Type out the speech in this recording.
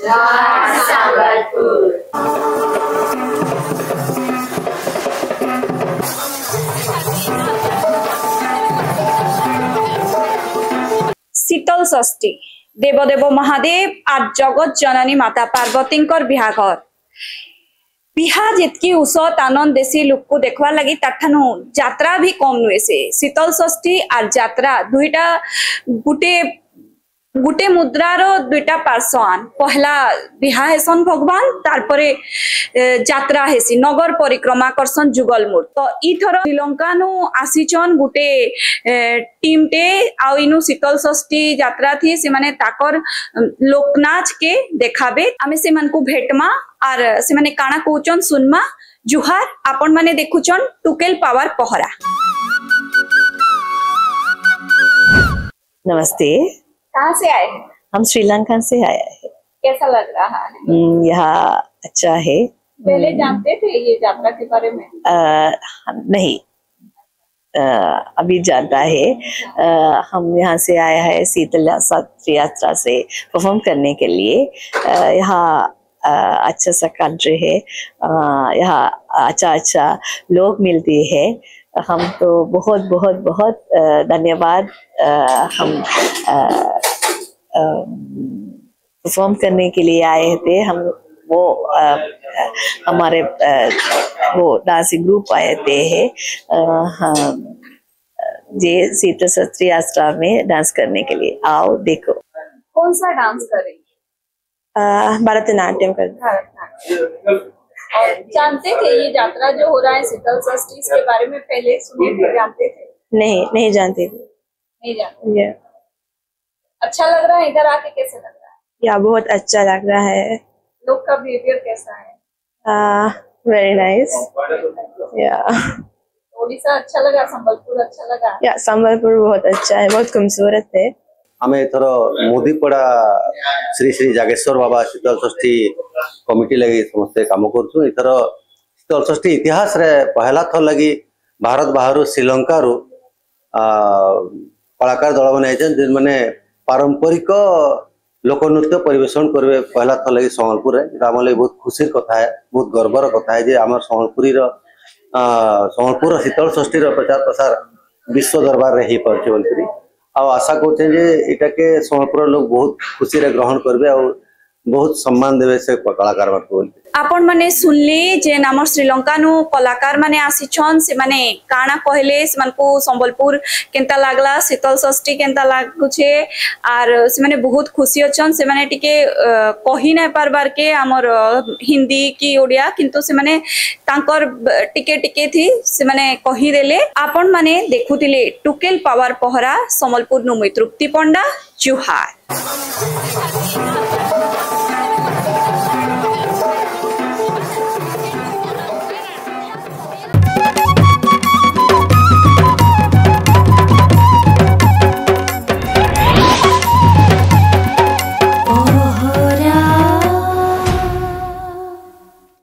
Lord Sambalpur. शीतल षष्ठी देवदेव महादेव आज जगत जननी माता पार्वती बिहाघर बिहा जितकी उसत आनंद देसी लोक को देखवा लगी ताठानु यात्रा भी कम नुहे से शीतल षष्ठी और यात्रा दुईटा गुटे मुद्रार दुईटा पार्श्वान पहला बिहा हेसन भगवान तारपरे यात्रा हेसी नगर परिक्रमा करसन जुगलमूर तो इथर श्रीलंका नु आसीचन गुटे टीम टे आउ इनु शीतल षष्ठी यात्रा थी से माने ताकर लोकनाच के देखाबे आमे से मन को भेटमा और से माने काना कहउचन सुनमा जुहार आपण माने देखुचन टुकेल पावर पहरा। नमस्ते। कहाँ से आए हैं? हम श्रीलंका से आए हैं। कैसा लग रहा है? यहाँ अच्छा है। पहले जानते थे ये यात्रा के बारे में? नहीं, अभी जानता है। हम यहाँ से आए हैं शीतल षष्ठी यात्रा से परफॉर्म करने के लिए। यहाँ अच्छा सा कंट्री है, यहाँ अच्छा लोग मिलते हैं। हम तो बहुत बहुत बहुत धन्यवाद हम परफॉर्म करने के लिए आए थे। हम वो हमारे वो डांसिंग ग्रुप आए थे ये शीतल षष्ठी यात्रा में डांस करने के लिए। आओ देखो। कौन सा डांस करेंगे? भरतनाट्यम कर। और जानते थे ये यात्रा जो हो रहा है शीतल षष्ठी इसके बारे में पहले सुने थे, जानते थे? नहीं जानते थे। नहीं जानते। अच्छा लग रहा है इधर आके? कैसे लग रहा है? या बहुत अच्छा लग रहा है। लोग का बिहेवियर कैसा है? Very nice. या ओडिशा अच्छा लगा? संबलपुर अच्छा लगा? या संबलपुर बहुत अच्छा है, बहुत खूबसूरत है। आम एथर मोदीपड़ा श्री श्री जागेश्वर बाबा शीतल षष्ठी कमिटी लगी समस्ते काम करूँ। इथर शीतल षष्ठी इतिहास रे पहला थर लगी भारत बाहर श्रीलंका रु कलाकार दल मैंने जिन मैंने पारंपरिक लोकनृत्य परिवेशन करेंगे पहला थर लगी संबलपुर है। आम लगे बहुत खुशी कथा है, बहुत गर्वर कथा है जे आम संबलपुरी संबलपुर शीतल षष्ठी प्रचार प्रसार विश्व दरबार रे ही पार्छ बोलकरी आ आशा करते के संबलपुर लोग बहुत खुशी रे ग्रहण करबे और बहुत सम्मान देवे से कलाकार मानक। आपण माने सुनली जे नाम श्रीलंका नु कलाकार माने आसीछन से माने काना कहले से मानको संबलपुर केनता लागला शीतल षष्ठी केनता लागुछे आर से माने बहुत खुशी अछन। से माने टिके कहि नै पारबार के हमर हिंदी की ओडिया किंतु से माने तांकर टिके टिके थी से माने कहि देले। आपण माने देखुतिले टुकेल पावर पहरा संबलपुर नु तृप्ति पंडा जुहार।